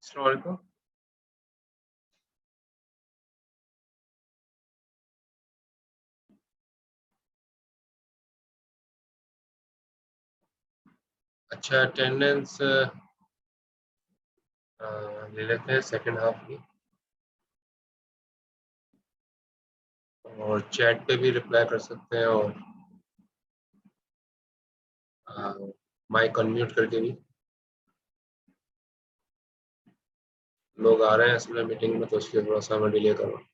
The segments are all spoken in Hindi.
अस्सलाम वालेकुम। अच्छा, अटेंडेंस ले लेते हैं सेकंड हाफ की, और चैट पे भी रिप्लाई कर सकते हैं, और माइक अनम्यूट करके भी। लोग आ रहे हैं असल में मीटिंग में, तो इसलिए थोड़ा सा मैं डिले कर रहा हूँ।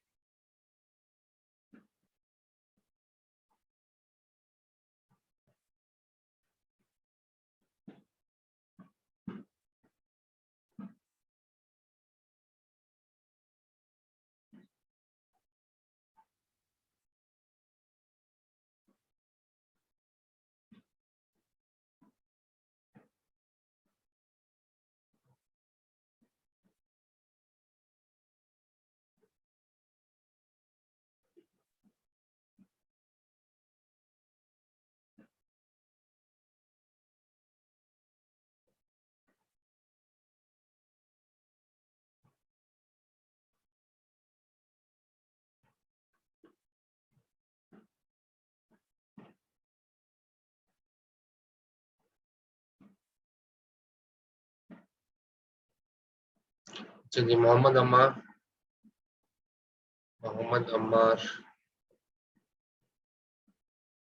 चलिए, मोहम्मद अम्मार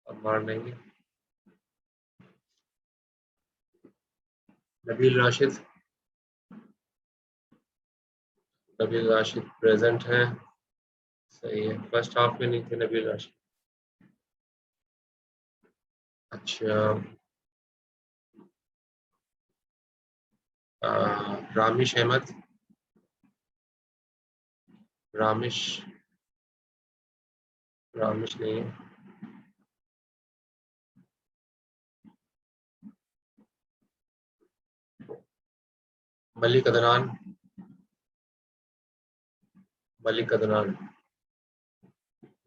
अम्मार नहीं, नबील राशिद प्रेजेंट है। सही है, फर्स्ट हाफ में नहीं थे नबील राशिद। अच्छा, रामिश अहमद, रामिश रामिश नहीं है। मलिक अदनान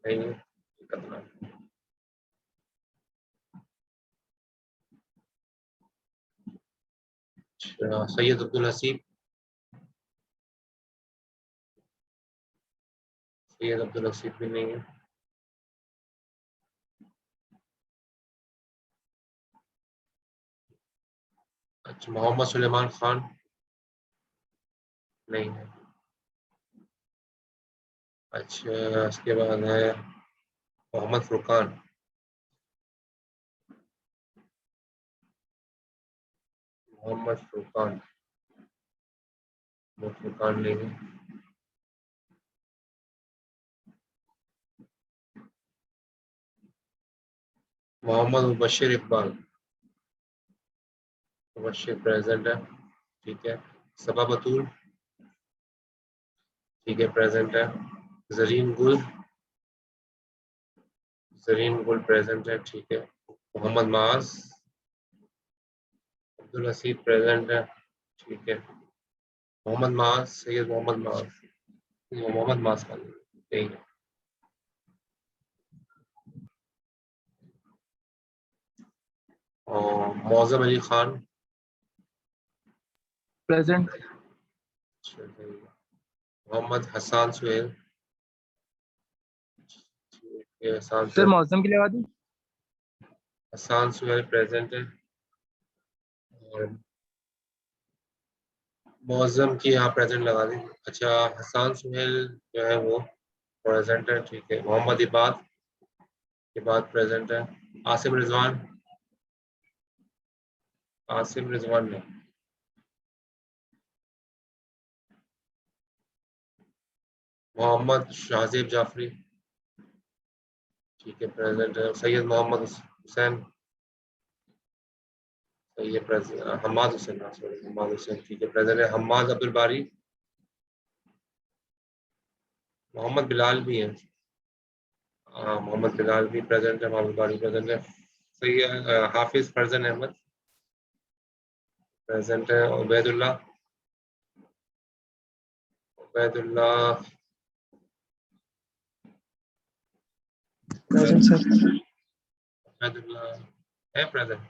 नहीं है। मलिक अदनान। अच्छा, सैयद अब्दुल हसीब भी नहीं है। अच्छा, मोहम्मद सुलेमान खान नहीं है। अच्छा, इसके बाद है मोहम्मद फुरकान। मोहम्मद फुरकान नहीं है। मोहम्मद मुबशिर इकबाल प्रेजेंट है, ठीक है। सबा बतूल, ठीक है, प्रेजेंट है। जरीन गुल प्रेजेंट है, ठीक है। मोहम्मद माज अब्दुल हसीब प्रेजेंट है, ठीक है। सैयद मोहम्मद माज का नहीं है। और मौजम अली खान प्रेजेंट। मोहम्मद हसान सुहेल, सर मौसम के लिए लगा दूं? हसान सुहेल प्रेजेंट है। और मौजम की यहाँ प्रेजेंट लगा दी। अच्छा, हसान सुहेल जो है वो प्रेजेंट है, ठीक है। मोहम्मद इबाद प्रेजेंट है। आसिम रिजवान ने। मोहम्मद शाहजेब जाफरी, ठीक है, प्रेजेंट है। सैयद मोहम्मद हुसैन, सही है, प्रेजेंट। हम्माद हुसैन, ठीक है, प्रेजेंट है। हम्माद अब्दुल बारी, मोहम्मद बिलाल भी है। मोहम्मद बिलाल भी प्रेजेंट है, मोहम्मद बारी प्रेजेंट है। सही है। हाफिज फरजन अहमद प्रेजेंट है। Ubaidullah present sir. उबैदुल्लाह है प्रेजेंट,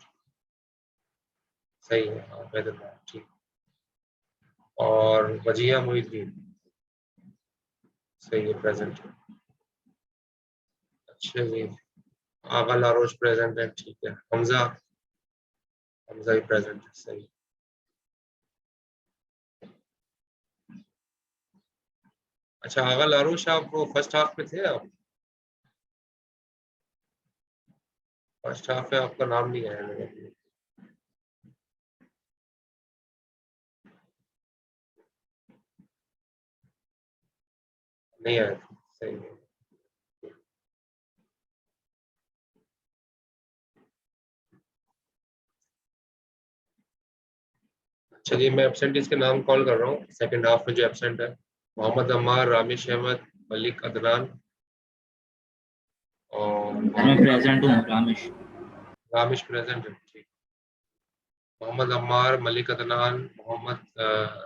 सही है। उबैदुल्लाह, ठीक। और वजिया मोहिद्दीन, सही है, प्रेजेंट। अच्छा जी, आगा लारोश प्रेजेंट है, ठीक है। हमजा, हमजा भी प्रेजेंट है, सही। अच्छा, आगा लारोश आप वो फर्स्ट हाफ में थे आप? फर्स्ट हाफ में आपका नाम नहीं आया मेरे को। नहीं आया था, सही है। चलिए, मैं एब्सेंटीज के नाम कॉल कर रहा हूँ सेकंड हाफ में जो एब्सेंट है। मोहम्मद अम्मार, रामिश अहमद, मलिक अदनान और मैं प्रेजेंट हूँ रामेश। रामिश प्रेजेंट है, ठीक। मोहम्मद अम्मार, मलिक अदनान, मोहम्मद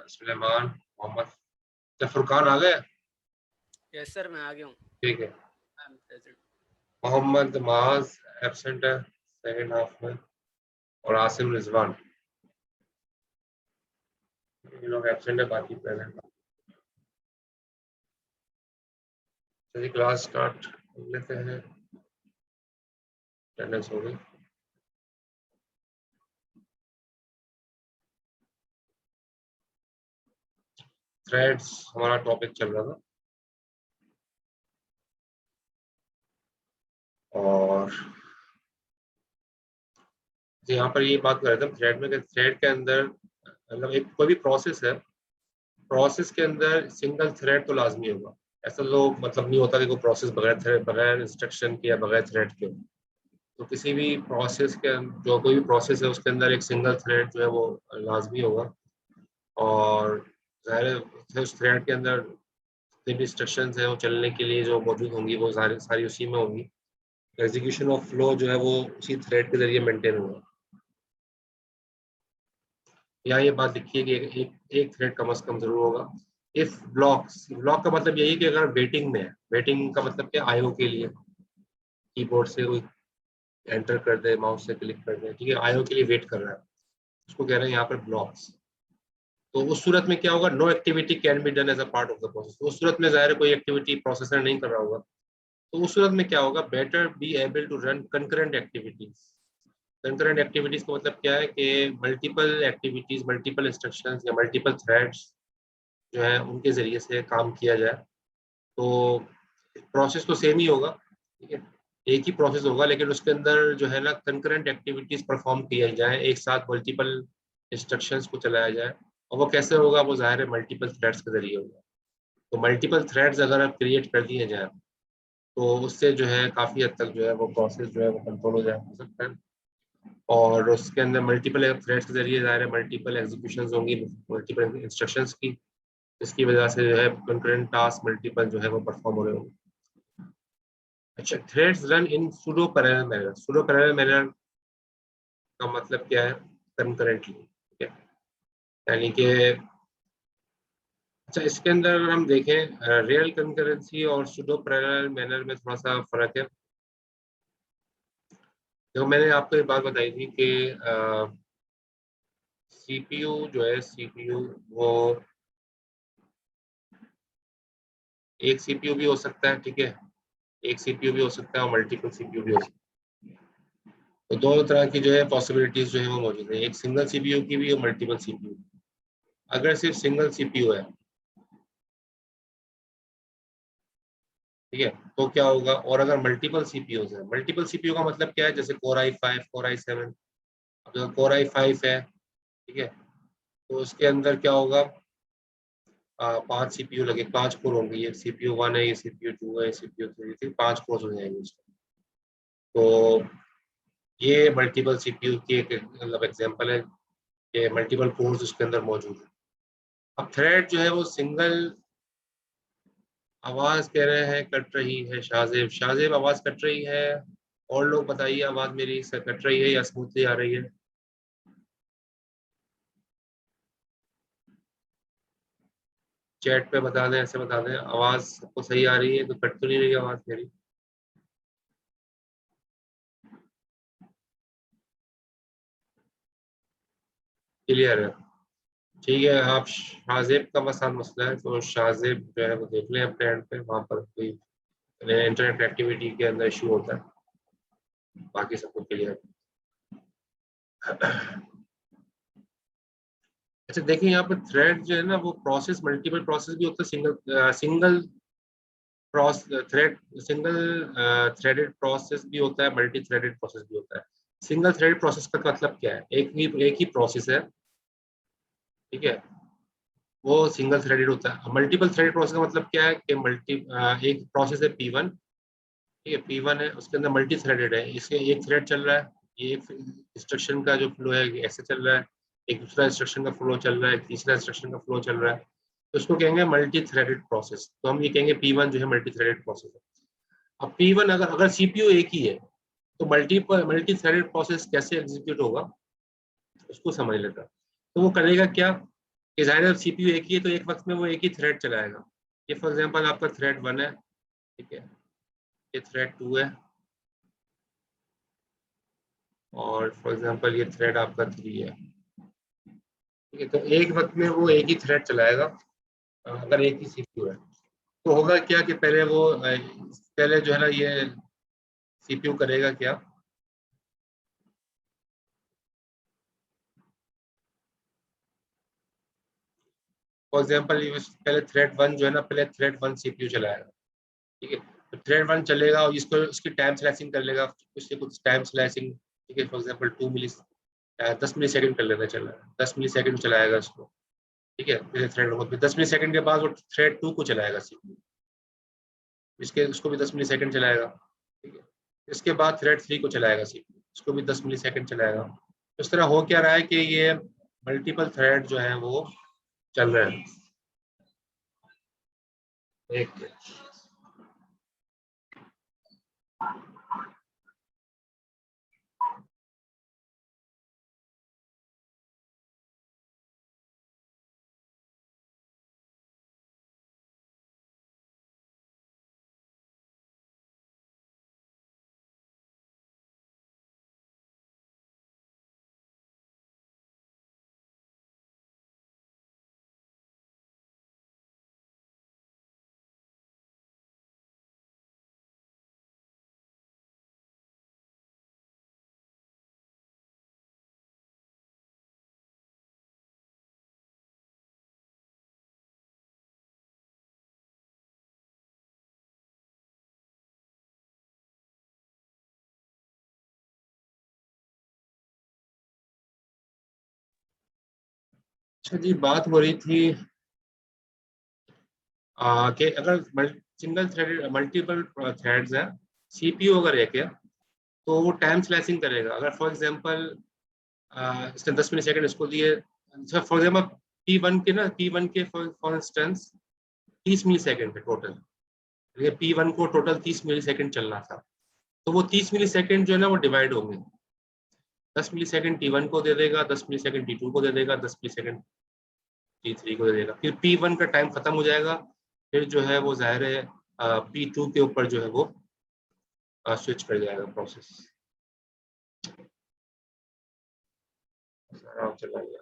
सुलेमान, मोहम्मद फुरकान आ गए, यस सर, मैं आ गया हूँ। ठीक है। I am present. मोहम्मद माज एब्सेंट है सेकंड हाफ में, और आसिम रिजवान, ये लोग एब्सेंट है, बाकी प्रेजेंट। चलिए क्लास स्टार्ट कर लेते हैं, अटेंडेंस हो गई। थ्रेड्स हमारा टॉपिक चल रहा था, और यहाँ पर ये बात कर रहे थे थ्रेड में, थ्रेड के अंदर मतलब एक कोई भी प्रोसेस है, प्रोसेस के अंदर सिंगल थ्रेड तो लाजमी होगा। ऐसा तो मतलब नहीं होता कि कोई प्रोसेस बगैर थ्रेड, बगैर इंस्ट्रक्शन के या बगैर थ्रेड के। तो किसी भी प्रोसेस के जो कोई भी प्रोसेस है उसके अंदर एक सिंगल थ्रेड जो है वो लाजमी होगा। और ज़ाहिर है उस थ्रेड के अंदर जितनी भी इंस्ट्रक्शंस है वो चलने के लिए जो मौजूद होंगी वो सारी सारी उसी में होंगी। एग्जीक्यूशन ऑफ फ्लो जो है वो उसी थ्रेड के जरिए मेंटेन होगा। यहाँ ये बात लिखी है कि एक थ्रेड कम से कम जरूर होगा। इफ ब्लॉक्स, ब्लॉक का मतलब यही कि अगर वेटिंग में है, वेटिंग का मतलब क्या, आईओ के लिए कीबोर्ड से कोई एंटर कर दे, माउस से क्लिक कर दे, ठीक है, आईओ के लिए वेट कर रहा है, उसको कह रहे हैं यहाँ पर ब्लॉक्स। तो उस सूरत में क्या होगा, no activity can be done as a part of the process. उस सूरत में जाहिर है कोई एक्टिविटी प्रोसेसर नहीं कर रहा होगा, तो उस सूरत में क्या होगा, better be able to run concurrent activities. Concurrent activities का मतलब क्या है कि मल्टीपल एक्टिविटीज, मल्टीपल इंस्ट्रक्शंस या मल्टीपल थ्रेड्स जो है उनके जरिए से काम किया जाए। तो प्रोसेस तो सेम ही होगा, ठीक है, एक ही प्रोसेस होगा, लेकिन उसके अंदर जो है ना कंकरेंट एक्टिविटीज परफॉर्म किया जाए, एक साथ मल्टीपल इंस्ट्रक्शंस को चलाया जाए। और वो कैसे होगा, वो जाहिर है मल्टीपल थ्रेड्स के जरिए होगा। तो मल्टीपल थ्रेड्स अगर आप क्रिएट कर दिए जाए तो उससे जो है काफ़ी हद तक जो है वो प्रोसेस जो है वो कंट्रोल हो सकता है। और उसके अंदर मल्टीपल थ्रेड्स के जरिए ज़ाहिर है मल्टीपल एग्जीक्यूशन होंगी, मल्टीपल इंस्ट्रक्शंस की, इसकी वजह से जो है कंकरेंट टास्क मल्टीपल जो है वो परफॉर्म हो रहे होंगे। अच्छा, threads run in pseudo parallel manner. Pseudo parallel manner का मतलब क्या है, कंकरेंटली, ठीक है, यानी कि अच्छा इसके अंदर अगर हम देखें रियल कंकरेंसी और सूडो पैरेलल मैनर में थोड़ा सा फर्क है। जो मैंने आपको ये बात बताई थी कि सीपीयू जो है, सीपीयू वो एक सीपीयू भी हो सकता है, ठीक है, एक सीपीयू भी हो सकता है और मल्टीपल सीपीयू भी हो सकता है। तो दो तरह की जो है पॉसिबिलिटीज जो है वो मौजूद है, एक सिंगल सीपीयू की भी और मल्टीपल सीपीयू। अगर सिर्फ सिंगल सीपीयू है, ठीक है, तो क्या होगा, और अगर मल्टीपल सीपीयू है, मल्टीपल सीपीयू का मतलब क्या है, जैसे कोर i5, कोर i7। अब जो कोर i5 है, ठीक है, तो उसके अंदर क्या होगा, 5 सीपीयू लगे, 5 कोर होंगे, ये सीपीयू 1 है, ये सीपीयू 2 है, सीपीयू 3 थी, 5 कोर हो जाएंगे उसमें। तो ये मल्टीपल सीपीयू की एक मतलब एग्जांपल है कि मल्टीपल कोर्स उसके अंदर मौजूद है। अब थ्रेड जो है वो सिंगल, आवाज कह रहे हैं कट रही है, शाहजेब, शाहजेब आवाज कट रही है, और लोग बताइए आवाज मेरी कट रही है या स्मूथली आ रही है। चैट पे बता दें, ऐसे बता दें आवाज सबको सही आ रही है, तो कट तो नहीं रही आवाज मेरी। क्लियर है, ठीक है, आप शाहजेब का मसाल मसला है, तो शाहजेब जो है वो देख लें अपने एंड पे, वहाँ पर कोई इंटरनेट कनेक्टिविटी के अंदर इशू होता है, बाकी सब कुछ क्लियर। अच्छा देखिए, यहाँ पर थ्रेड जो है ना वो प्रोसेस, मल्टीपल प्रोसेस भी होता है, single thread, single threaded process भी होता है, मल्टी थ्रेडेड प्रोसेस भी होता है। सिंगल थ्रेडेड प्रोसेस का मतलब क्या है? एक ही प्रोसेस है, ठीक है, वो सिंगल थ्रेडेड होता है। मल्टीपल थ्रेडेड प्रोसेस का मतलब क्या है कि एक प्रोसेस है P1, ठीक है, P1 है, उसके अंदर मल्टी थ्रेडेड है, इसके एक थ्रेड चल रहा है, ये एक इंस्ट्रक्शन का जो फ्लो है ये ऐसे चल रहा है, एक दूसरा इंस्ट्रक्शन का फ्लो चल रहा है, एक तीसरा इंस्ट्रक्शन का फ्लो चल रहा है, तो उसको कहेंगे मल्टी थ्रेडेड प्रोसेस। तो हम ये कहेंगे P1 जो है मल्टी थ्रेडेड प्रोसेस है। अब P1 अगर अगर सीपीयू एक ही है तो मल्टी थ्रेडेड प्रोसेस कैसे एग्जीक्यूट होगा उसको समझ लेता। तो वो करेगा क्या कि जाहिर है सीपीयू एक ही है तो एक वक्त में वो एक ही थ्रेड चलाएगा। ये फॉर एग्जांपल आपका थ्रेड 1 है, ठीक है, ये थ्रेड 2 है, और फॉर एग्जांपल ये थ्रेड आपका 3 है, ठीक है। तो एक वक्त में वो एक ही थ्रेड चलाएगा अगर एक ही सीपीयू है। तो होगा क्या कि पहले जो है ना ये सीपीयू करेगा क्या, फॉर एग्जांपल पहले थ्रेड 1 जो है ना, पहले थ्रेड 1 सीपीयू चलाएगा, ठीक है। तो थ्रेड 1 चलेगा और इसको इसकी टाइम स्लाइसिंग कर लेगा, उससे कुछ टाइम स्लाइसिंग, ठीक है, फॉर एग्जांपल 10 मिली सेकंड कर लेता, चला 10 मिली सेकंड चलाएगा इसको, ठीक है। फिर थ्रेड 10 मिली सेकंड के बाद वो थ्रेड 2 को चलाएगा सीपीयू, इसके उसको भी 10 मिली सेकंड चलाएगा, ठीक है। इसके बाद थ्रेड 3 को चलाएगा सीपीयू, उसको भी 10 मिली सेकंड चलाएगा। इस तरह हो क्या रहा है कि ये मल्टीपल थ्रेड जो है वो चल रहे हैं। एक अच्छा जी, बात हो रही थी कि अगर सिंगल थ्रेडेड मल्टीपल थ्रेड्स हैं, सीपीयू अगर एक है तो वो टाइम स्लाइसिंग करेगा। अगर फॉर एग्जांपल इसने 10 मिली सेकंड इसको दिए, फॉर एग्जांपल P1 के फॉर इंस्टेंस 30 मिली सेकंड है टोटल, P1 को टोटल 30 मिली सेकंड चलना था, तो वो 30 मिली सेकंड जो है ना वो डिवाइड होंगे। 10 मिली सेकंड T1 को दे देगा, 10 मिली सेकंड T2 को दे देगा, 10 मिली सेकंड T3 को दे देगा, फिर P1 का टाइम खत्म हो जाएगा, फिर जो है वो जाहिर है P2 के ऊपर जो है वो स्विच कर जाएगा प्रोसेस, आराम चला गया।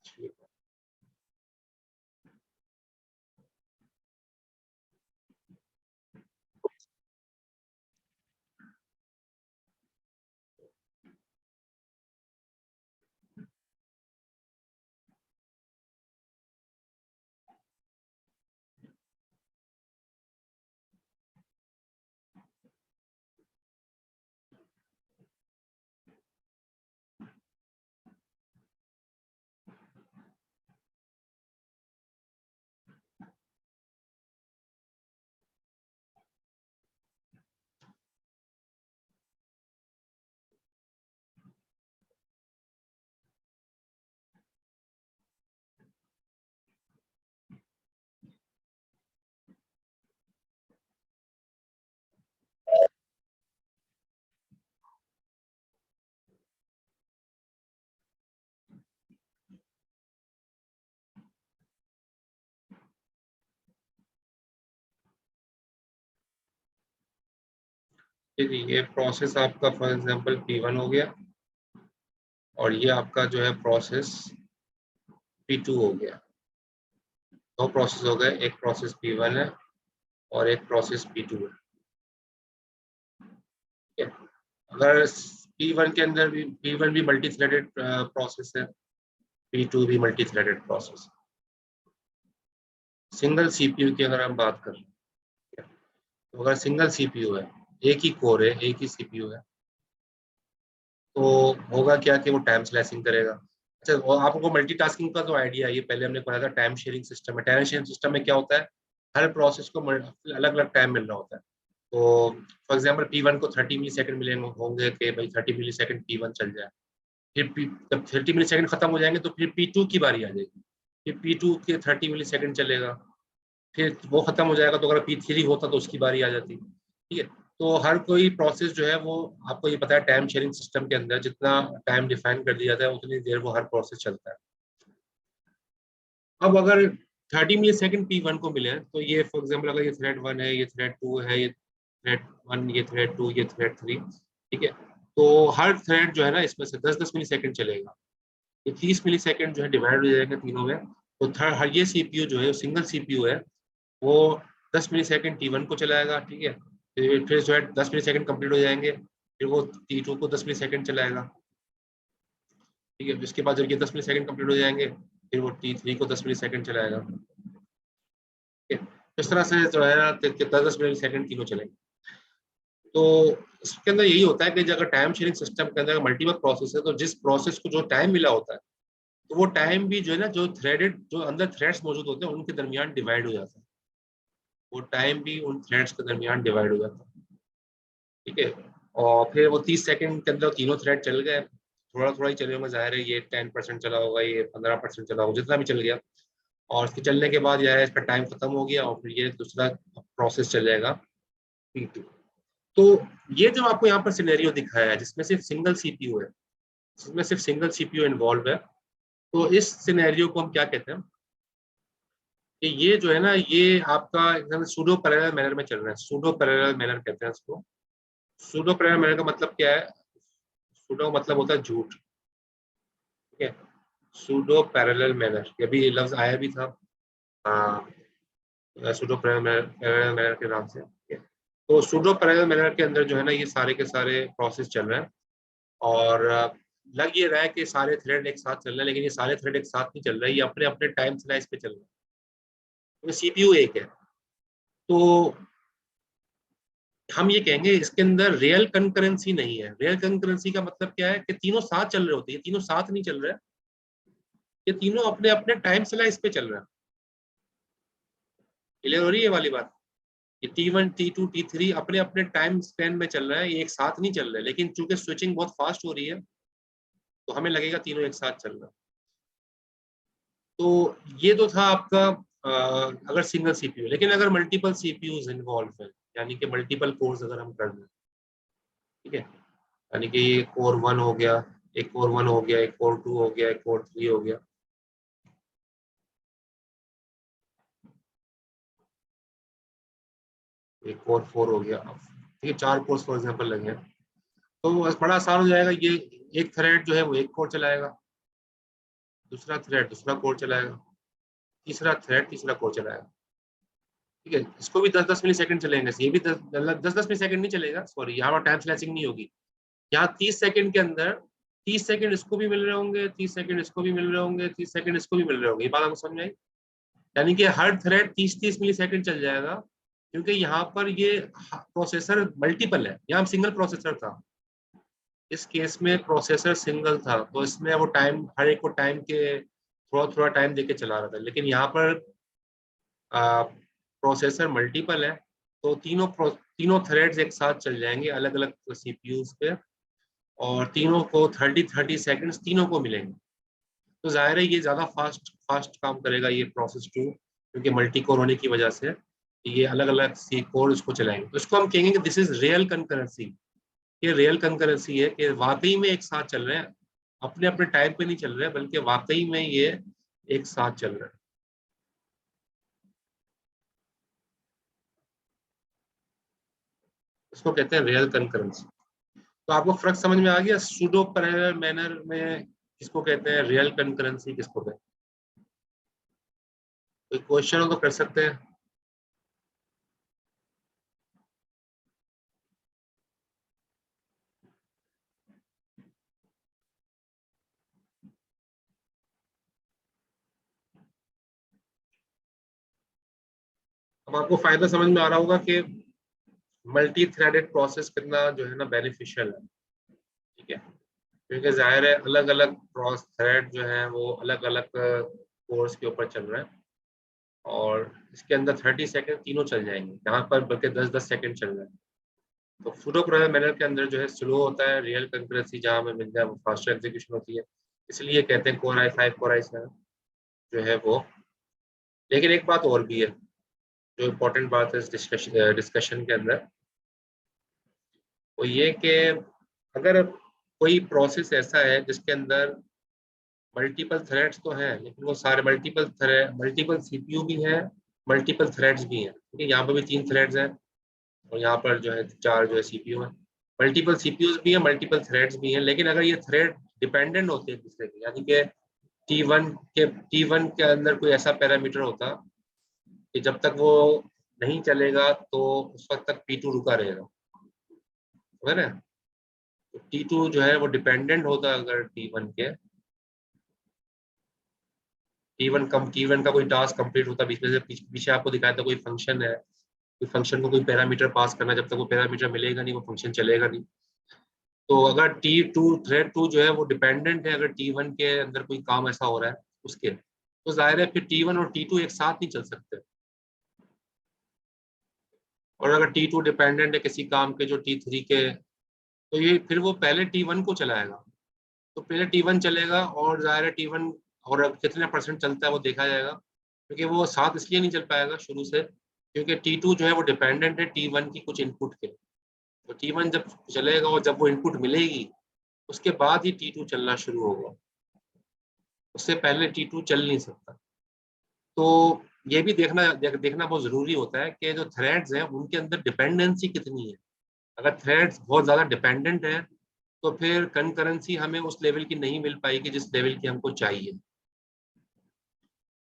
ठीक है। ये प्रोसेस आपका फॉर एग्जांपल P1 हो गया, और ये आपका जो है प्रोसेस P2 हो गया। दो प्रोसेस हो गए, एक प्रोसेस P1 है और एक प्रोसेस P2 है। ठीक है? अगर P1 के अंदर भी P1 भी मल्टी थ्रेडेड प्रोसेस है, P2 भी multi threaded process. Single CPU की अगर हम बात करें तो अगर सिंगल सीपीयू है, एक ही कोर है, एक ही सीपीयू है, तो होगा क्या कि वो टाइम स्लाइसिंग करेगा। अच्छा, वो आपको मल्टीटास्किंग का तो आइडिया है, ये पहले हमने पढ़ा था, टाइम शेयरिंग सिस्टम है। टाइम शेयरिंग सिस्टम में क्या होता है, हर प्रोसेस को अलग अलग टाइम मिल रहा होता है। तो फॉर एग्जाम्पल P1 को 30 मिली सेकेंड मिले होंगे कि भाई 30 मिली सेकेंड P1 चल जाए, फिर जब 30 मिली सेकेंड खत्म हो जाएंगे तो फिर P2 की बारी आ जाएगी, फिर P2 के 30 मिली सेकेंड चलेगा, फिर वो खत्म हो जाएगा तो अगर P3 होता तो उसकी बारी आ जाती। ठीक है, तो हर कोई प्रोसेस जो है वो, आपको ये पता है टाइम शेयरिंग सिस्टम के अंदर जितना टाइम डिफाइन कर दिया जाता है उतनी देर वो हर प्रोसेस चलता है। अब अगर 30 मिली सेकेंड P1 को मिले तो ये फॉर एग्जाम्पल अगर ये थ्रेड 1 है, ये थ्रेड 2 है, ये थ्रेड 1, ये थ्रेड 2, ये थ्रेड 3, ठीक है, तो हर थ्रेड जो है ना इसमें से 10-10 मिली सेकेंड चलेगा। ये 30 मिली सेकेंड जो है डिवाइड हो जाएंगे तीनों में। तो थर्ड ये सीपीयू जो है, सिंगल सीपीयू है, वो 10 मिली सेकेंड T1 को चलाएगा। ठीक है, फिर जो है 10 मिली सेकेंड कंप्लीट हो जाएंगे, फिर वो T2 को 10 मिली सेकेंड चलाएगा। ठीक है, इसके बाद जब ये 10 मिली सेकेंड कंप्लीट हो जाएंगे फिर वो T3 को 10 मिली सेकेंड चलाएगा। ठीक है, इस तरह से जो है ना 10-10 मिली सेकेंड तीनों चलेंगे। तो इसके अंदर यही होता है कि अगर टाइम शेयरिंग सिस्टम के अंदर मल्टीपल प्रोसेस है तो जिस प्रोसेस को जो टाइम मिला होता है तो वो टाइम भी जो है ना, जो थ्रेडेड, जो अंदर थ्रेड्स मौजूद होते हैं उनके दरमियान डिवाइड हो जाता है। वो टाइम भी उन थ्रेड्स के दरमियान डिवाइड हो जाता है। ठीक है, और फिर वो 30 सेकंड के अंदर तीनों थ्रेड चल गए। थोड़ा थोड़ा ही चले होंगे, जाहिर है ये 10% चला होगा, ये 15% चला होगा, जितना भी चल गया। और इसके चलने के बाद यह है इसका टाइम खत्म हो गया और फिर ये दूसरा प्रोसेस चल जाएगा P2। तो ये जो आपको यहाँ पर सिनेरियो दिखाया है जिसमें सिर्फ सिंगल सीपीयू है, जिसमें सिर्फ सिंगल सीपीयू इन्वॉल्व है, तो इस सिनेरियो को हम क्या कहते हैं कि ये जो है ना, ये आपका एकदम सूडो पैरेलल मैनर में चल रहा है। सूडो पैरेलल मैनर कहते हैं इसको। सूडो पैरेलल मैनर का मतलब क्या है? सूडो मतलब होता है झूठ। ठीक है, सूडो पैरेलल मैनर, ये भी लफ्ज आया भी था सूडो पैरेलल मैनर के नाम से। ठीक है, तो सूडो पैरेलल मैनर के अंदर जो है ना, ये सारे के सारे प्रोसेस चल रहे हैं और लग ये रहा है कि सारे थ्रेड एक साथ चल रहे हैं, लेकिन ये सारे थ्रेड एक साथ नहीं चल रहे हैं, ये अपने अपने टाइम स्लाइस पे चल रहे हैं। तो सीपीयू एक है, तो हम ये कहेंगे इसके अंदर रियल कंकरेंसी नहीं है। रियल कंकरेंसी का मतलब क्या है कि तीनों साथ चल रहे होते हैं, तीनों साथ नहीं चल रहे हैं, ये तीनों अपने अपने टाइम स्लाइस पे चल रहे हैं। क्लियर हो रही है ये वाली बात? ये T1, T2, T3 अपने अपने टाइम स्पेन में चल रहा है, ये एक साथ नहीं चल रहे, लेकिन चूंकि स्विचिंग बहुत फास्ट हो रही है तो हमें लगेगा तीनों एक साथ चल रहा है। तो ये तो था आपका अगर सिंगल सीपीयू। लेकिन अगर मल्टीपल सीपीयूज इन्वॉल्व है, यानी कि मल्टीपल कोर्स अगर हम कर दें, ठीक है, यानी कि ये कोर 1 हो गया, एक कोर 1 हो गया, एक कोर 2 हो गया, एक कोर 3 हो गया, एक कोर 4 हो गया। ठीक है, 4 कोर्स फॉर एग्जाम्पल लगे, तो बड़ा आसान हो जाएगा। ये एक थ्रेड जो है वो एक कोर चलाएगा, दूसरा थ्रेड दूसरा कोर चलाएगा, तीसरा थ्रेड तीसरा कोर चलाएगा। ठीक है, इसको भी 10-10 मिली सेकंड चलेंगे, ये भी 10-10 मिली सेकंड नहीं चलेगा, सॉरी, यहाँ पर टाइम स्लैशिंग नहीं होगी। यहाँ 30 सेकंड के अंदर 30 सेकंड इसको भी मिल रहे होंगे, 30 सेकंड इसको भी मिल रहे होंगे, 30 सेकंड इसको भी मिल रहे होंगे। ये बात आपको समझ में आई? यानी कि हर थ्रेड 30-30 मिली सेकंड चल जाएगा, क्योंकि यहाँ पर ये प्रोसेसर मल्टीपल है, यहाँ सिंगल प्रोसेसर था। इस केस में प्रोसेसर सिंगल था, तो इसमें वो टाइम, हर एक को टाइम के थोड़ा थोड़ा टाइम देके चला रहा था। लेकिन यहाँ पर प्रोसेसर मल्टीपल है, तो तीनों थ्रेड्स एक साथ चल जाएंगे अलग अलग सीपीयूज पे, और तीनों को 30-30 सेकंड्स तीनों को मिलेंगे। तो जाहिर है ये ज़्यादा फास्ट फास्ट काम करेगा ये प्रोसेस 2, क्योंकि मल्टी कोर होने की वजह से ये अलग अलग सी कोर इसको चलाएंगे। तो इसको हम कहेंगे कि दिस इज रियल कंकरेंसी। ये रियल कंकरेंसी है कि वाकई में एक साथ चल रहे हैं, अपने अपने टाइम पे नहीं चल रहे हैं, बल्कि वाकई में ये एक साथ चल रहे हैं। इसको कहते हैं रियल कंकरेंसी। तो आपको फर्क समझ में आ गया? सूडो पैरेलल मैनर में किसको कहते हैं, रियल कंकरेंसी किसको कहते हैं? कोई क्वेश्चन हो तो कर सकते हैं। अब आपको फायदा समझ में आ रहा होगा कि मल्टी थ्रेडेड प्रोसेस कितना जो है ना बेनिफिशियल है। ठीक है, क्योंकि जाहिर है अलग अलग क्रॉस थ्रेड जो है वो अलग अलग कोर्स के ऊपर चल रहा है, और इसके अंदर 30 सेकंड तीनों चल जाएंगे, यहाँ पर बल्कि 10-10 सेकंड चल रहा है। तो सूडो पैरेलल मैनर के अंदर जो है स्लो होता है, रियल कंकरेंसी जहाँ हमें मिल जाए वो फास्टर एग्जीक्यूशन होती है, इसलिए कहते हैं कोर i5 कोर i7 जो है वो। लेकिन एक बात और भी है जो इम्पोर्टेंट बात है इस डिस्कशन के अंदर, वो ये कि अगर कोई प्रोसेस ऐसा है जिसके अंदर मल्टीपल थ्रेड्स तो हैं, लेकिन वो सारे मल्टीपल सीपीयू भी हैं, मल्टीपल थ्रेड्स भी हैं। ठीक है, यहाँ पर भी 3 थ्रेड्स हैं और यहाँ पर जो है 4 जो है सीपीयू है। मल्टीपल सीपीयूज भी हैं, मल्टीपल थ्रेड्स भी हैं, लेकिन अगर ये थ्रेड डिपेंडेंट होते हैं एक दूसरे के, यानी कि टी वन के अंदर कोई ऐसा पैरामीटर होता कि जब तक वो नहीं चलेगा तो उस वक्त तक T2 रुका रहेगा, है ना? तो T2 जो है वो डिपेंडेंट होता अगर टी वन का कोई टास्क कंप्लीट होता, बीच में से पीछे आपको दिखाया था कोई फंक्शन है, कोई फंक्शन को कोई पैरामीटर पास करना, जब तक वो पैरामीटर मिलेगा नहीं वो फंक्शन चलेगा नहीं। तो अगर थ्रेड 2 जो है वो डिपेंडेंट है, अगर T1 के अंदर कोई काम ऐसा हो रहा है उसके, तो जाहिर है फिर T1 और T2 एक साथ नहीं चल सकते। और अगर T2 डिपेंडेंट है किसी काम के जो T3 के, तो ये फिर वो पहले T1 को चलाएगा। तो पहले T1 चलेगा और जाहिर है T1 और अब कितने परसेंट चलता है वो देखा जाएगा, क्योंकि वो साथ इसलिए नहीं चल पाएगा शुरू से क्योंकि T2 जो है वो डिपेंडेंट है T1 की कुछ इनपुट के। तो T1 जब चलेगा और जब वो इनपुट मिलेगी उसके बाद ही T2 चलना शुरू होगा, उससे पहले T2 चल नहीं सकता। तो ये भी देखना बहुत जरूरी होता है कि जो थ्रेड्स हैं उनके अंदर डिपेंडेंसी कितनी है। अगर थ्रेड्स बहुत ज्यादा डिपेंडेंट है तो फिर कंकरेंसी हमें उस लेवल की नहीं मिल पाएगी जिस लेवल की हमको चाहिए।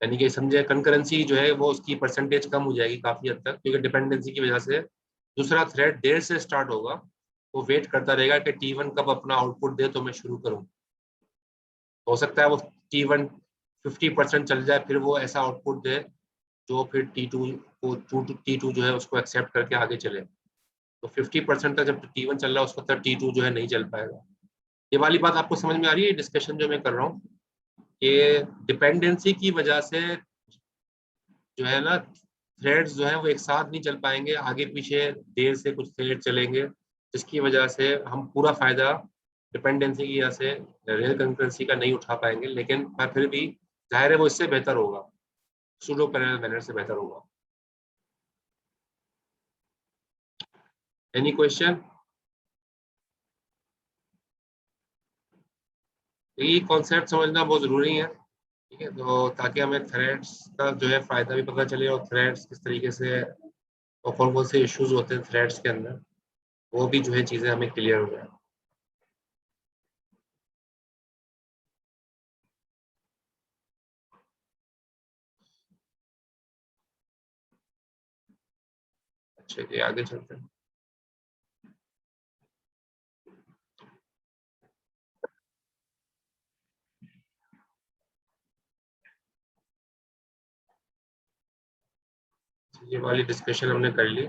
यानी कि समझे कंकरेंसी जो है वो उसकी परसेंटेज कम हो जाएगी काफी हद तक, क्योंकि डिपेंडेंसी की वजह से दूसरा थ्रेड देर से स्टार्ट होगा, वो वेट करता रहेगा कि T1 कब अपना आउटपुट दे तो मैं शुरू करूँ। हो सकता है वो T1 50% चल जाए फिर वो ऐसा आउटपुट दे जो फिर T2 जो है उसको एक्सेप्ट करके आगे चले। तो 50% तक जब T1 चल रहा है उस वक्त तक T2 जो है नहीं चल पाएगा। ये वाली बात आपको समझ में आ रही है? डिस्कशन जो मैं कर रहा हूँ ये डिपेंडेंसी की वजह से जो है ना थ्रेड्स जो है वो एक साथ नहीं चल पाएंगे, आगे पीछे देर से कुछ थ्रेड चलेंगे, जिसकी वजह से हम पूरा फायदा डिपेंडेंसी की वजह से रियल कंकरेंसी का नहीं उठा पाएंगे। लेकिन मैं फिर भी जाहिर है वो इससे बेहतर होगा, सूडो पैरेलल मैनर से बेहतर होगा। Any question? ये कॉन्सेप्ट समझना बहुत जरूरी है। ठीक है, तो ताकि हमें थ्रेड्स का जो है फायदा भी पता चले और थ्रेड्स किस तरीके से और कौन कौन से इश्यूज होते हैं थ्रेड्स के अंदर, वो भी जो है चीजें हमें क्लियर हो जाए। अच्छा जी, आगे चलते हैं। ये वाली डिस्कशन हमने कर ली।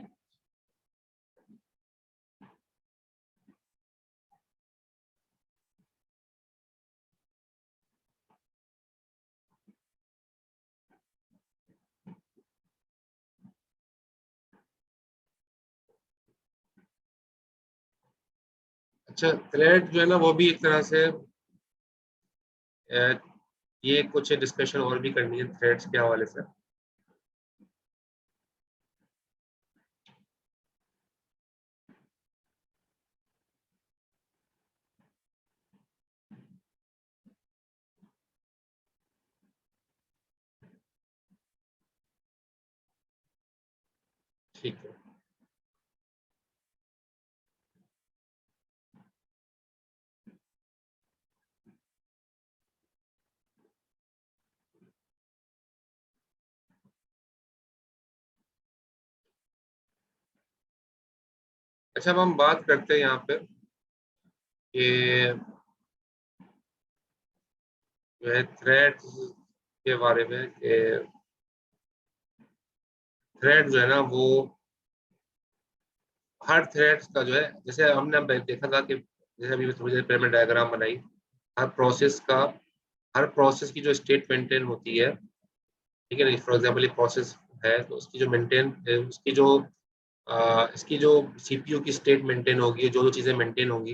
अच्छा, थ्रेड जो है ना वो भी एक तरह से ये कुछ डिस्कशन और भी करनी है थ्रेड्स के हवाले से। ठीक है। अच्छा, अब हम बात करते हैं यहाँ पे कि जो है थ्रेड के बारे में। थ्रेड जो है ना वो हर थ्रेड का जो है, जैसे हमने देखा था कि जैसे अभी थोड़ी देर पहले मैं डायग्राम बनाई, हर प्रोसेस का, हर प्रोसेस की जो स्टेट मेंटेन होती है, ठीक है ना। फॉर एग्जाम्पल ये प्रोसेस है तो उसकी जो मेंटेन, उसकी जो इसकी जो सीपीयू की स्टेट मेंटेन होगी, जो जो चीज़ें मेंटेन होंगी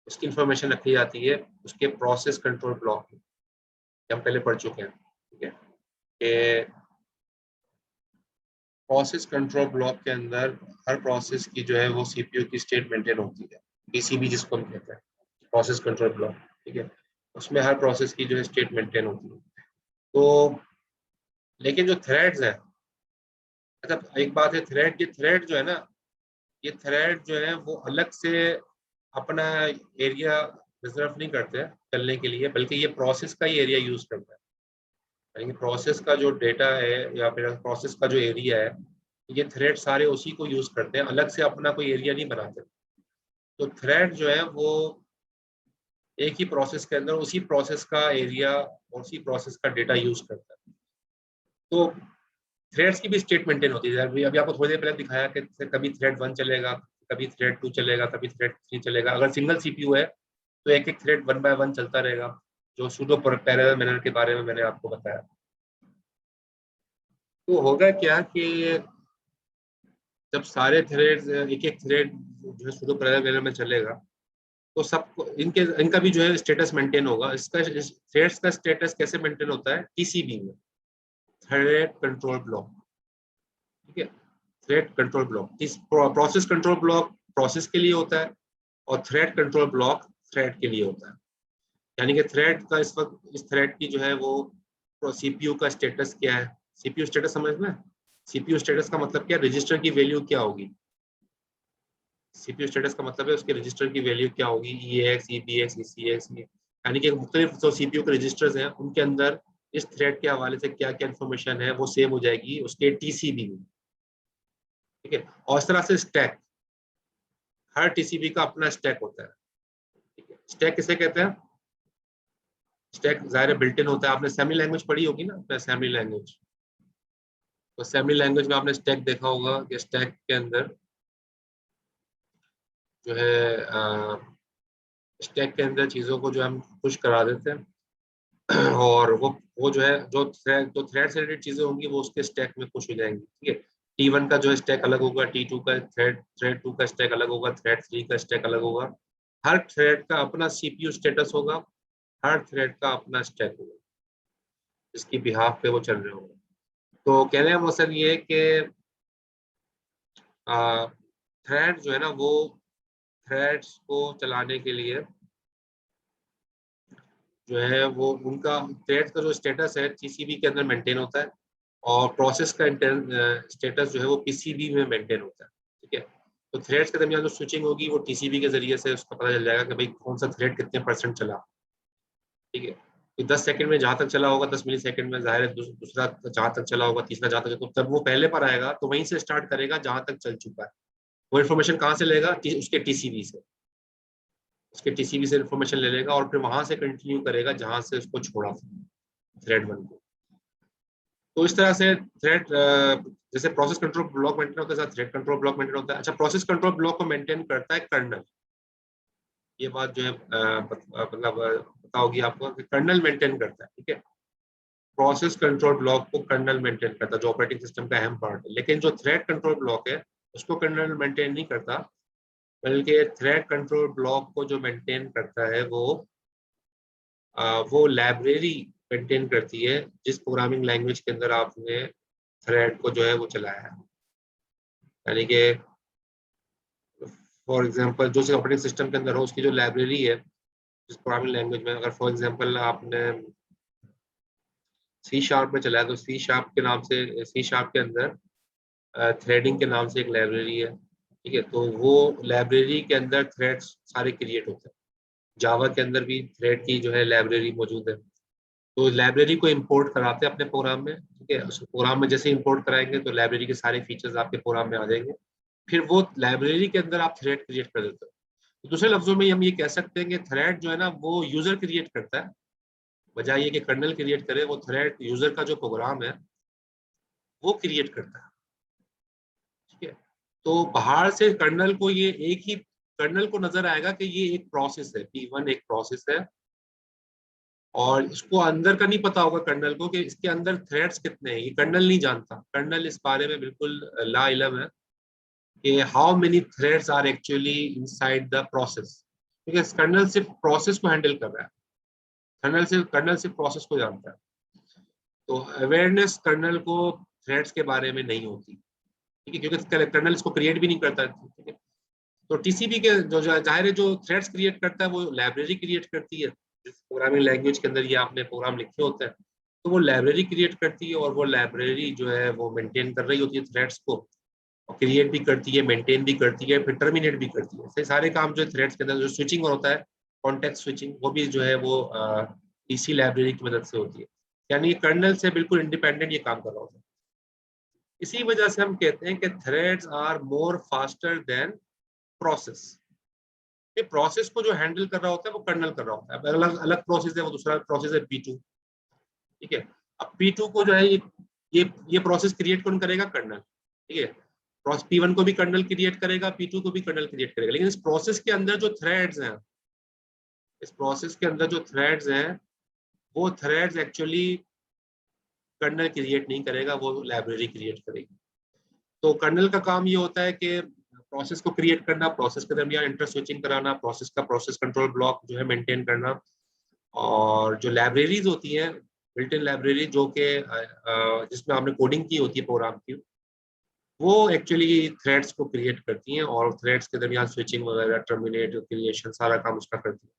उसकी इंफॉर्मेशन रखी जाती है उसके प्रोसेस कंट्रोल ब्लॉक में। हम पहले पढ़ चुके हैं, ठीक है, कि प्रोसेस कंट्रोल ब्लॉक के अंदर हर प्रोसेस की जो है वो सीपीयू की स्टेट मेंटेन होती है, पीसीबी जिसको हम कहते हैं, प्रोसेस कंट्रोल ब्लॉक, ठीक है। उसमें हर प्रोसेस की जो है स्टेट मेंटेन होती है। तो लेकिन जो थ्रेड्स है, अच्छा एक बात है, थ्रेड, ये थ्रेड जो है ना, ये थ्रेड जो है वो अलग से अपना एरिया रिजर्व नहीं करते हैं चलने के लिए, बल्कि ये प्रोसेस का ही एरिया यूज करता है। यानी प्रोसेस का जो डेटा है या फिर प्रोसेस का जो एरिया है, ये थ्रेड सारे उसी को यूज करते हैं, अलग से अपना कोई एरिया नहीं बनाते। तो थ्रेड जो है वो एक ही प्रोसेस के अंदर उसी प्रोसेस का एरिया और उसी प्रोसेस का डेटा यूज करता है। तो थ्रेड्स की भी स्टेट मेंटेन होती है। अभी अभी आपको थोड़ी देर पहले दिखाया कि कभी थ्रेड 1 चलेगा, कभी थ्रेड 2 चलेगा, कभी थ्रेड 3 चलेगा। अगर सिंगल सीपीयू है तो एक एक थ्रेड 1 बाय 1 चलता रहेगा, जो सूडो पैरेलल मैनर के बारे में मैंने आपको बताया। तो होगा क्या कि जब सारे थ्रेड, एक एक थ्रेड जो है सूडो पैरेलल मैनर में चलेगा, तो सबको इनका भी जो है स्टेटस मेंटेन होगा। इसका थ्रेड्स का स्टेटस कैसे मेंटेन होता है, टीसीबी में, थ्रेड कंट्रोल ब्लॉक, ठीक है। Thread control block, process control block process के लिए होता है और थ्रेड कंट्रोल ब्लॉक थ्रेड के लिए होता है। यानी कि थ्रेड का इस वक्त, इस थ्रेड की जो है वो सीपीयू का स्टेटस क्या है, सीपीयू स्टेटस समझ में, सीपीयू स्टेटस का मतलब क्या, रजिस्टर की वैल्यू क्या होगी। सीपीयू स्टेटस का मतलब है उसके रजिस्टर की वैल्यू क्या होगी, ईएक्स, ईबीएक्स, ईसीएक्स, यानी कि मुख्तलिफ जो सीपीयू के रजिस्टर्स हैं उनके अंदर इस थ्रेड के हवाले से क्या क्या इन्फॉर्मेशन है वो सेव हो जाएगी उसके टीसीबी में, ठीक है। और इस तरह से स्टैक, हर टीसीबी का अपना स्टैक होता है, ठीक है। स्टैक किसे कहते हैं, स्टैक ज़ाहिर बिल्ट इन होता है। आपने असेंबली लैंग्वेज पढ़ी होगी ना, असेंबली लैंग्वेज, तो असेंबली लैंग्वेज में आपने स्टैक देखा होगा कि स्टैक के अंदर जो है स्टैक के अंदर चीज़ों को जो हम पुश करा देते हैं और वो जो है जो थ्रेड से रिलेटेड चीज़ें होंगी वो उसके स्टैक में पुश हो जाएंगी, ठीक है। T1 का जो है स्टैक अलग होगा, T2 का, थ्रेड 2 का स्टैक अलग होगा, थ्रेड 3 का स्टैक अलग होगा। हर थ्रेड का अपना सीपीयू स्टेटस होगा, हर थ्रेड का अपना स्टैक होगा जिसकी बिहाफ पे वो चल रहे होंगे। तो कहने का मकसद ये है कि थ्रेड जो है ना वो थ्रेड्स को चलाने के लिए जो है वो उनका थ्रेड्स का जो स्टेटस है टीसीबी के अंदर मेंटेन होता है और प्रोसेस का स्टेटस जो है वो पीसीबी में मेंटेन होता है, ठीक है। तो थ्रेड्स के दरमियान जो स्विचिंग होगी वो टीसीबी के जरिए से उसका पता चल जाएगा कि भाई कौन सा थ्रेड कितने % चला, ठीक है। तो 10 सेकंड में जहाँ तक चला होगा, 10 मिली सेकंड में ज़ाहिर है दूसरा जहाँ तक चला होगा, तीसरा जहाँ तक, तो तब वो पहले पर आएगा तो वहीं से स्टार्ट करेगा जहाँ तक चल चुका है। वो इन्फॉर्मेशन कहाँ से लेगा, उसके टीसीबी से, उसके टीसीबी से इन्फॉर्मेशन ले लेगा और फिर वहां से कंटिन्यू करेगा जहां से उसको छोड़ा था थ्रेड 1 को। तो इस तरह से थ्रेड, जैसे प्रोसेस कंट्रोल ब्लॉक मेंटेन होता है, थ्रेड कंट्रोल ब्लॉक मेंटेन होता है। अच्छा, प्रोसेस कंट्रोल ब्लॉक को मेंटेन करता है कर्नल। ये बात जो है मतलब पता होगी आपको कि कर्नल मेंटेन करता है, ठीक है। प्रोसेस कंट्रोल ब्लॉक को कर्नल मेंटेन करता है, जो ऑपरेटिंग सिस्टम का अहम पार्ट है। लेकिन जो थ्रेड कंट्रोल ब्लॉक है उसको कर्नल मेंटेन नहीं करता, बल्कि थ्रेड कंट्रोल ब्लॉक को जो मेंटेन करता है वो लाइब्रेरी मेंटेन करती है जिस प्रोग्रामिंग लैंग्वेज के अंदर आपने थ्रेड को जो है वो चलाया है। यानी कि फॉर एग्जांपल जो ऑपरेटिंग सिस्टम के अंदर हो उसकी जो लाइब्रेरी है जिस प्रोग्रामिंग लैंग्वेज में, अगर फॉर एग्जांपल आपने C# में चलाया तो C# के नाम से, C# के अंदर थ्रेडिंग के नाम से एक लाइब्रेरी है, ठीक है। तो वो लाइब्रेरी के अंदर थ्रेड्स सारे क्रिएट होते हैं। जावा के अंदर भी थ्रेड की जो है लाइब्रेरी मौजूद है। तो लाइब्रेरी को इंपोर्ट कराते हैं अपने प्रोग्राम में, ठीक है। उस प्रोग्राम में जैसे इंपोर्ट कराएंगे तो लाइब्रेरी के सारे फीचर्स आपके प्रोग्राम में आ जाएंगे फिर वो लाइब्रेरी के अंदर आप थ्रेड क्रिएट कर देते हो। तो दूसरे लफ्जों में हम ये कह सकते हैं कि थ्रेड जो है ना वो यूजर क्रिएट करता है, बजाय ये कि कर्नल क्रिएट करे, वो थ्रेड यूजर का जो प्रोग्राम है वो क्रिएट करता है। ठीक है, तो बाहर से कर्नल को ये एक ही कर्नल को नजर आएगा कि ये एक प्रोसेस है, P1 एक प्रोसेस है, और इसको अंदर का नहीं पता होगा कर्नल को कि इसके अंदर थ्रेड्स कितने हैं, ये कर्नल नहीं जानता। कर्नल इस बारे में बिल्कुल ला इलम है कि how many threads are actually inside the process, क्योंकि कर्नल सिर्फ प्रोसेस को हैंडल कर रहा है, कर्नल सिर्फ प्रोसेस को जानता है। तो अवेयरनेस कर्नल को थ्रेड्स के बारे में नहीं होती, ठीक है, क्योंकि कर्नल इसको क्रिएट भी नहीं करता। ठीक है, तो टीसीपी के जो जाहिर है जो थ्रेड्स क्रिएट करता है वो लाइब्रेरी क्रिएट करती है, जिस प्रोग्रामिंग लैंग्वेज के अंदर ये आपने प्रोग्राम लिखे होते हैं, तो वो लाइब्रेरी क्रिएट करती है, और वो लाइब्रेरी जो है वो मेंटेन कर रही होती है थ्रेड्स को, और क्रिएट भी करती है, मेंटेन भी करती है, फिर टर्मिनेट भी करती है। ऐसे सारे काम जो थ्रेड्स के अंदर जो स्विचिंग होता है, कॉन्टेक्स्ट स्विचिंग, वो भी जो है वो इसी लाइब्रेरी की मदद से होती है। यानी कर्नल से बिल्कुल इंडिपेंडेंट ये काम कर रहा होता है। इसी वजह से हम कहते हैं कि threads are more faster than process. ये प्रोसेस को जो हैंडल कर रहा होता है वो कर्नल कर रहा होता है, अलग अलग प्रोसेस है, वो दूसरा प्रोसेस है P2। ठीक है, अब P2 को जो है ये प्रोसेस क्रिएट कौन करेगा? कर्नल। ठीक है, P1 को भी कर्नल क्रिएट करेगा, P2 को भी कर्नल क्रिएट करेगा, लेकिन इस प्रोसेस के अंदर जो थ्रेड्स हैं, इस प्रोसेस के अंदर जो थ्रेड्स हैं वो थ्रेड्स एक्चुअली कर्नल क्रिएट नहीं करेगा, वो लाइब्रेरी क्रिएट करेगी। तो कर्नल का काम ये होता है कि प्रोसेस को क्रिएट करना, प्रोसेस के दरमियान इंटर स्विचिंग कराना, प्रोसेस का प्रोसेस कंट्रोल ब्लॉक जो है मेंटेन करना, और जो लाइब्रेरीज होती हैं बिल्ट इन लाइब्रेरी जो कि जिसमें आपने कोडिंग की होती है प्रोग्राम की, वो एक्चुअली थ्रेड्स को क्रिएट करती हैं, और थ्रेड्स के दरमियान स्विचिंग वगैरह, टर्मिनेट, क्रिएशन, सारा काम उसका करती है।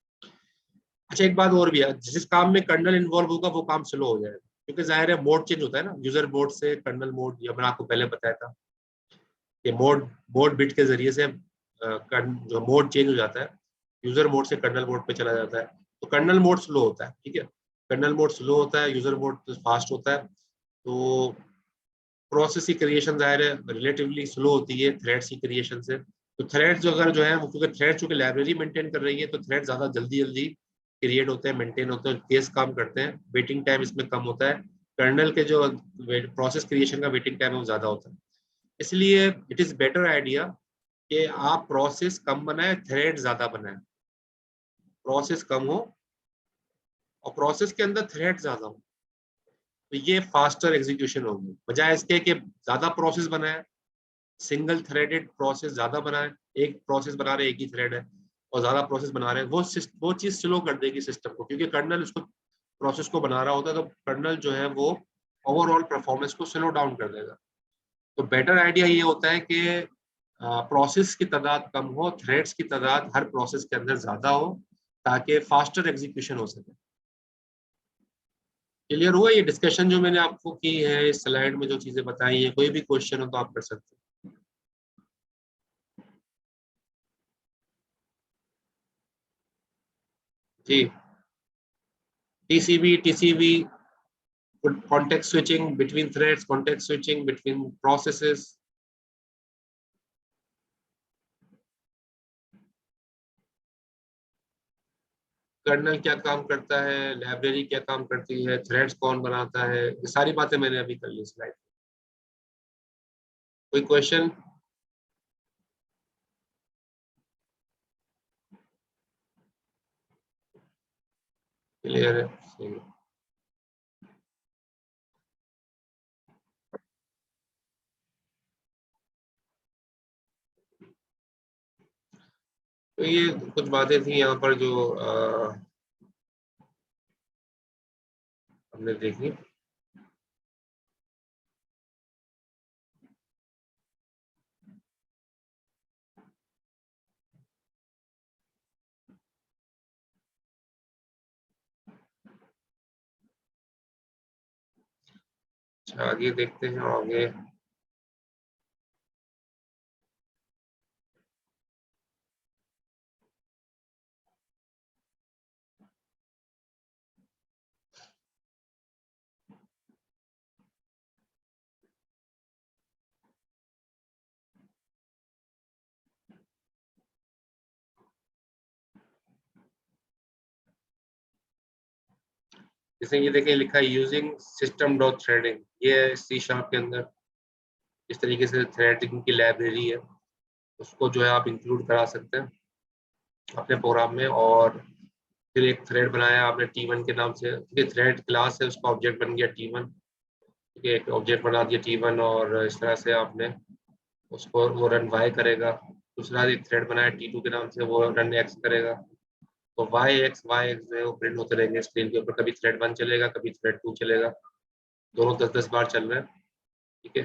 अच्छा, एक बात और भी है, जिस काम में कर्नल इन्वॉल्व होगा वो काम स्लो हो जाएगा, क्योंकि जाहिर है मोड चेंज होता है ना, यूजर मोड से कर्नल मोड, ये मैंने आपको पहले बताया था कि मोड मोड बिट के जरिए से जो मोड चेंज हो जाता है, यूजर मोड से कर्नल मोड पे चला जाता है। तो कर्नल मोड स्लो होता है, ठीक है, कर्नल मोड स्लो होता है, यूजर मोड फास्ट होता है। तो प्रोसेस की क्रिएशन जाहिर है रिलेटिवली स्लो होती है थ्रेड्स की क्रिएशन से। तो थ्रेड्स जो अगर जो है वो, क्योंकि थ्रेड चूंकि लाइब्रेरी मेंटेन कर रही है, तो थ्रेड ज्यादा जल्दी जल्दी क्रिएट होते हैं, मेंटेन होते हैं, तेज काम करते हैं, वेटिंग टाइम इसमें कम होता है। कर्नल के जो प्रोसेस क्रिएशन का वेटिंग टाइम है वो ज्यादा होता है। इसलिए इट इज बेटर आइडिया कि आप प्रोसेस कम बनाए, थ्रेड ज्यादा बनाए, प्रोसेस कम हो और प्रोसेस के अंदर थ्रेड ज्यादा हो, तो ये फास्टर एग्जीक्यूशन होगी, बजाय इसके कि ज्यादा प्रोसेस बनाए, सिंगल थ्रेडेड प्रोसेस ज्यादा बनाए, एक प्रोसेस बना रहे, एक ही थ्रेड है और ज्यादा प्रोसेस बना रहे हैं, वो चीज स्लो कर देगी सिस्टम को, क्योंकि कर्नल उसको प्रोसेस को बना रहा होता है, तो कर्नल जो है वो ओवरऑल परफॉर्मेंस को स्लो डाउन कर देगा। तो बेटर आइडिया ये होता है कि प्रोसेस की तादाद कम हो, थ्रेड्स की तादाद हर प्रोसेस के अंदर ज्यादा हो, ताकि फास्टर एग्जीक्यूशन हो सके। क्लियर हुआ ये डिस्कशन जो मैंने आपको की है, इस स्लाइड में जो चीजें बताई है? कोई भी क्वेश्चन हो तो आप कर सकते हैं। जी, TCB, context switching between threads, context switching between processes. Kernel क्या काम करता है, लाइब्रेरी क्या काम करती है, थ्रेड्स कौन बनाता है, ये सारी बातें मैंने अभी कर ली स्लाइड। कोई क्वेश्चन? क्लियर है? सही। तो ये कुछ बातें थी यहाँ पर जो हमने देखी। अच्छा, आगे देखते हैं आगे। जैसे ये देखें लिखा है यूजिंग सिस्टम डॉट थ्रेडिंग, ये C# के अंदर इस तरीके से थ्रेडिंग की लाइब्रेरी है, उसको जो है आप इंक्लूड करा सकते हैं अपने प्रोग्राम में। और फिर एक थ्रेड बनाया आपने T1 के नाम से, ये थ्रेड क्लास है, उसका ऑब्जेक्ट बन गया T1, ठीक है, एक ऑब्जेक्ट बना दिया T1, और इस तरह से आपने उसको वो रन Y करेगा। दूसरा एक थ्रेड बनाया T2 के नाम से, वो रन X करेगा। तो YX जो है वो प्रिंट होते रहेंगे स्क्रीन के ऊपर, कभी थ्रेड 1 चलेगा, कभी थ्रेड 2 चलेगा, दोनों 10-10 बार चल रहे हैं, ठीक है।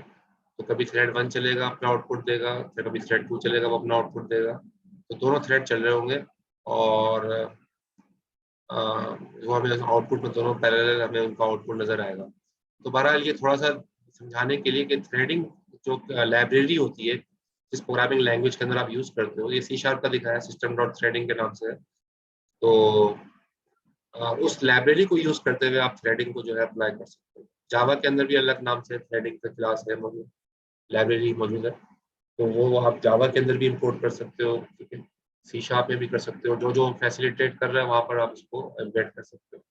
तो कभी थ्रेड 1 चलेगा, अपना आउटपुट देगा, फिर कभी थ्रेड 2 चलेगा, वो अपना आउटपुट देगा। तो दोनों थ्रेड चल रहे होंगे, और वो हमें आउटपुट में दोनों पैरेलल हमें उनका आउटपुट नजर आएगा। तो बहरहाल ये थोड़ा सा समझाने के लिए कि थ्रेडिंग जो लाइब्रेरी होती है जिस प्रोग्रामिंग लैंग्वेज के अंदर आप यूज करते हो, ये C# का दिखाया सिस्टम डॉट थ्रेडिंग के नाम से है। तो उस लाइब्रेरी को यूज करते हुए आप थ्रेडिंग को जो है अप्लाई कर सकते हो। जावा के अंदर भी अलग नाम से थ्रेडिंग का क्लास है मौजूद, लाइब्रेरी मौजूद है, तो वो आप जावा के अंदर भी इंपोर्ट कर सकते हो, ठीक है, C# में भी कर सकते हो, जो जो फैसिलिटेट कर रहा है वहां पर आप उसको एम्बेड कर सकते हो।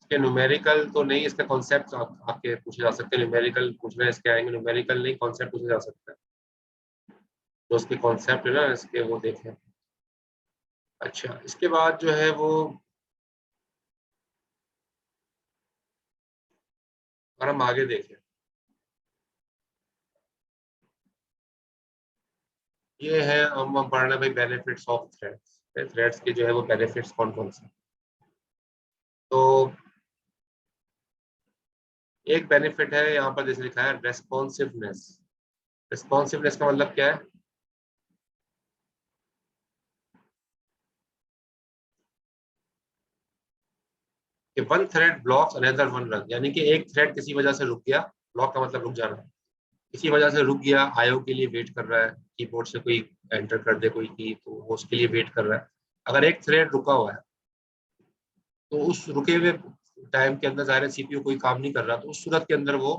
इसके न्यूमेरिकल तो नहीं, इसका कॉन्सेप्ट आपके पूछे जा सकते हैं, न्यूमेरिकल पूछ रहे हैं इसके आएंगे, न्यूमेरिकल नहीं कॉन्सेप्ट पूछे जा सकता है, तो उसके कॉन्सेप्ट है ना इसके वो देखें। अच्छा, इसके बाद जो है वो और हम आगे देखें, ये है हम पढ़ रहे हैं भाई बेनिफिट्स ऑफ थ्रेड्स, थ्रेड्स के जो है वो बेनिफिट्स कौन कौन से। तो एक बेनिफिट है यहाँ पर जैसे लिखा है रेस्पॉन्सिवनेस। रेस्पॉन्सिवनेस का मतलब क्या है? कि one thread blocks another one run, यानी कि एक थ्रेड किसी वजह से रुक गया, ब्लॉक का मतलब रुक जाना, किसी वजह से रुक गया, आईओ के लिए वेट कर रहा है, कीबोर्ड से कोई एंटर कर दे कोई की, तो वो उसके लिए वेट कर रहा है। अगर एक थ्रेड रुका हुआ है तो उस रुके हुए टाइम के अंदर ज़ाहिर है सीपीयू कोई काम नहीं कर रहा, तो उस सूरत के अंदर वो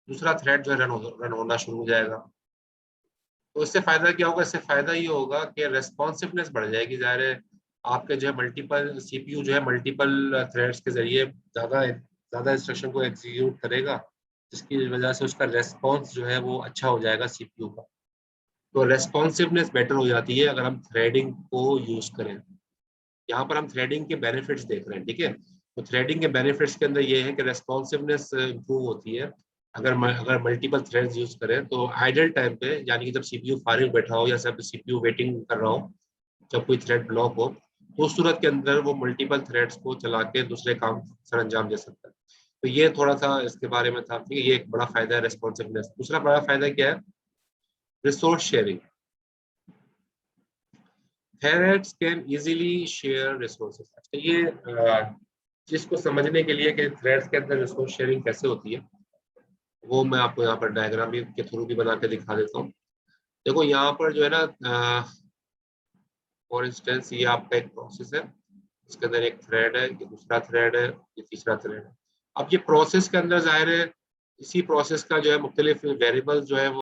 दूसरा थ्रेड जो है रन होना शुरू हो जाएगा। तो इससे फायदा क्या होगा? इससे फायदा ये होगा कि रेस्पॉन्सिवनेस बढ़ जाएगी। ज़ाहिर है आपके जो है मल्टीपल सीपीयू जो है मल्टीपल थ्रेड्स के जरिए ज़्यादा ज़्यादा इंस्ट्रक्शन को एग्जीक्यूट करेगा, जिसकी वजह से उसका रेस्पॉन्स जो है वो अच्छा हो जाएगा सीपीयू का। तो रेस्पॉन्सिवनेस बेटर हो जाती है अगर हम थ्रेडिंग को यूज करें। यहाँ पर हम थ्रेडिंग के बेनिफिट्स देख रहे हैं, ठीक है। तो थ्रेडिंग के बेनिफिट्स के अंदर ये है कि रेस्पॉन्सिवनेस इंप्रूव होती है अगर मल्टीपल थ्रेड्स यूज करें। तो आइडल टाइम पे, यानी कि जब सीपीयू फारिग बैठा हो या सब सीपीयू वेटिंग कर रहा हो, जब कोई थ्रेड ब्लॉक हो, तो उस सूरत के अंदर वो मल्टीपल थ्रेड्स को चला के दूसरे काम सर अंजाम दे सकता है। तो ये थोड़ा सा इसके बारे में था, ठीक है। ये एक बड़ा फायदा है रेस्पॉन्सिवनेस। दूसरा बड़ा फायदा क्या है? Resource sharing. Threads can easily share resources. अच्छा, ये जिसको समझने के लिए कि थ्रेड्स के अंदर रिसोर्स शेयरिंग कैसे होती है, वो मैं आपको यहाँ पर डायग्राम भी के थ्रू भी बना के दिखा देता हूँ। देखो यहाँ पर जो है ना, फॉर इंस्टेंस ये आपका एक प्रोसेस है, इसके अंदर एक थ्रेड है, ये दूसरा थ्रेड है, ये तीसरा थ्रेड है। अब ये प्रोसेस के अंदर ज़ाहिर है इसी प्रोसेस का जो है मुख्तलिफ वेरिएबल जो है वो